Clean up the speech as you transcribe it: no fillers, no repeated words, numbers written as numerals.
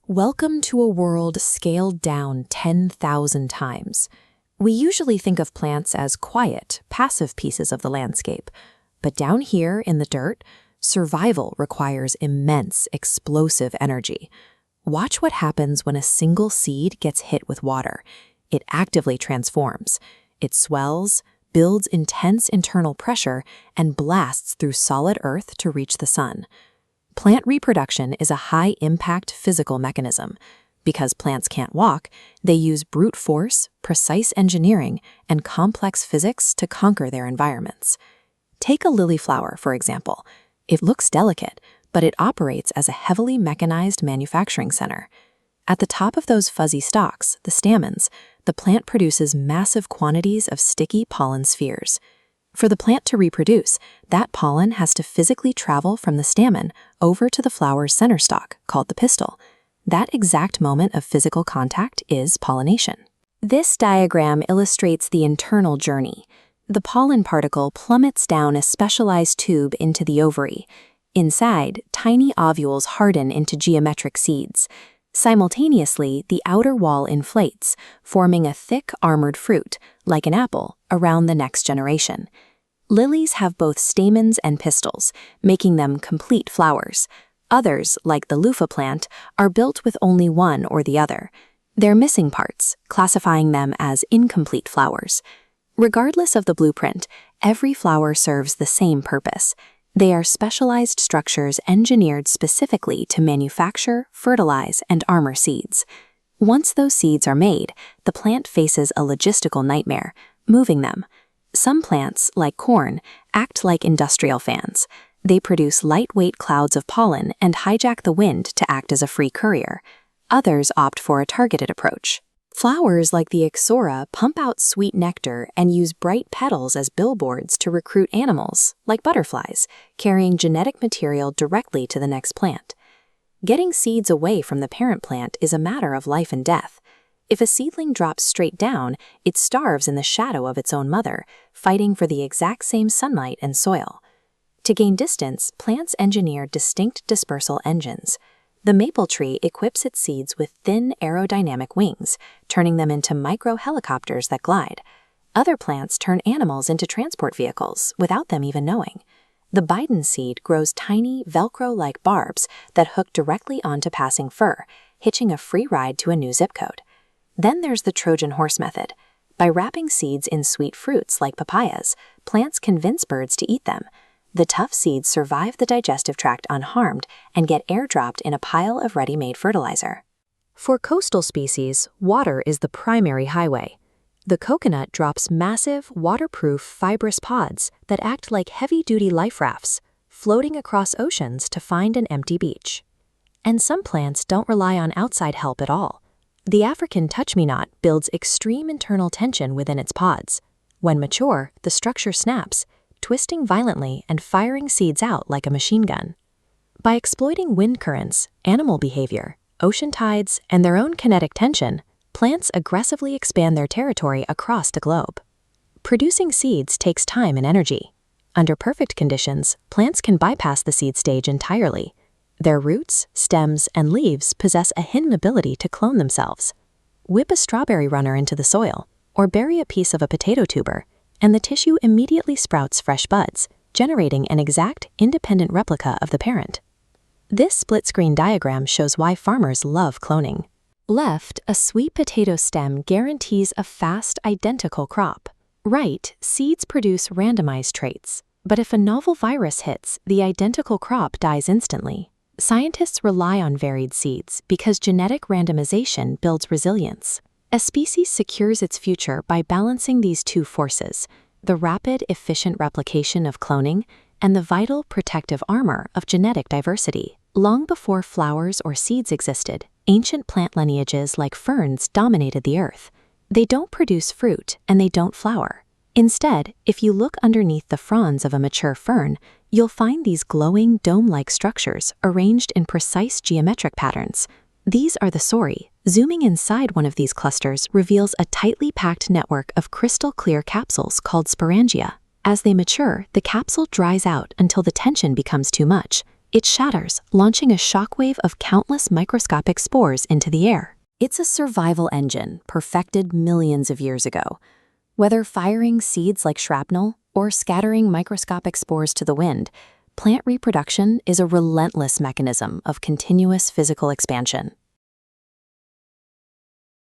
Welcome to a world scaled down 10,000 times. We usually think of plants as quiet, passive pieces of the landscape. But down here in the dirt, survival requires immense, explosive energy. Watch what happens when a single seed gets hit with water. It actively transforms. It swells, builds intense internal pressure, and blasts through solid earth to reach the sun. Plant reproduction is a high-impact physical mechanism. Because plants can't walk, they use brute force, precise engineering, and complex physics to conquer their environments. Take a lily flower, for example. It looks delicate, but it operates as a heavily mechanized manufacturing center. At the top of those fuzzy stalks, the stamens, the plant produces massive quantities of sticky pollen spheres. For the plant to reproduce, that pollen has to physically travel from the stamen over to the flower's center stalk, called the pistil. That exact moment of physical contact is pollination. This diagram illustrates the internal journey. The pollen particle plummets down a specialized tube into the ovary. Inside, tiny ovules harden into geometric seeds. Simultaneously, the outer wall inflates, forming a thick, armored fruit, like an apple, around the next generation. Lilies have both stamens and pistils, making them complete flowers. Others, like the loofah plant, are built with only one or the other. They're missing parts, classifying them as incomplete flowers. Regardless of the blueprint, every flower serves the same purpose. They are specialized structures engineered specifically to manufacture, fertilize, and armor seeds. Once those seeds are made, the plant faces a logistical nightmare, moving them. Some plants, like corn, act like industrial fans. They produce lightweight clouds of pollen and hijack the wind to act as a free courier. Others opt for a targeted approach. Flowers like the ixora pump out sweet nectar and use bright petals as billboards to recruit animals, like butterflies, carrying genetic material directly to the next plant. Getting seeds away from the parent plant is a matter of life and death. If a seedling drops straight down, it starves in the shadow of its own mother, fighting for the exact same sunlight and soil. To gain distance, plants engineer distinct dispersal engines. The maple tree equips its seeds with thin aerodynamic wings, turning them into micro-helicopters that glide. Other plants turn animals into transport vehicles without them even knowing. The Biden seed grows tiny, Velcro-like barbs that hook directly onto passing fur, hitching a free ride to a new zip code. Then there's the Trojan horse method. By wrapping seeds in sweet fruits like papayas, plants convince birds to eat them. The tough seeds survive the digestive tract unharmed and get airdropped in a pile of ready-made fertilizer. For coastal species, water is the primary highway. The coconut drops massive, waterproof, fibrous pods that act like heavy-duty life rafts, floating across oceans to find an empty beach. And some plants don't rely on outside help at all. The African touch-me-not builds extreme internal tension within its pods. When mature, the structure snaps, twisting violently and firing seeds out like a machine gun. By exploiting wind currents, animal behavior, ocean tides, and their own kinetic tension, plants aggressively expand their territory across the globe. Producing seeds takes time and energy. Under perfect conditions, plants can bypass the seed stage entirely. Their roots, stems, and leaves possess a hidden ability to clone themselves. Whip a strawberry runner into the soil, or bury a piece of a potato tuber, and the tissue immediately sprouts fresh buds, generating an exact, independent replica of the parent. This split-screen diagram shows why farmers love cloning. Left, a sweet potato stem guarantees a fast, identical crop. Right, seeds produce randomized traits. But if a novel virus hits, the identical crop dies instantly. Scientists rely on varied seeds because genetic randomization builds resilience. A species secures its future by balancing these two forces, the rapid, efficient replication of cloning and the vital, protective armor of genetic diversity. Long before flowers or seeds existed, ancient plant lineages like ferns dominated the earth. They don't produce fruit and they don't flower. Instead, if you look underneath the fronds of a mature fern, you'll find these glowing, dome-like structures arranged in precise geometric patterns. These are the sori. Zooming inside one of these clusters reveals a tightly packed network of crystal-clear capsules called sporangia. As they mature, the capsule dries out until the tension becomes too much. It shatters, launching a shockwave of countless microscopic spores into the air. It's a survival engine perfected millions of years ago. Whether firing seeds like shrapnel or scattering microscopic spores to the wind, plant reproduction is a relentless mechanism of continuous physical expansion.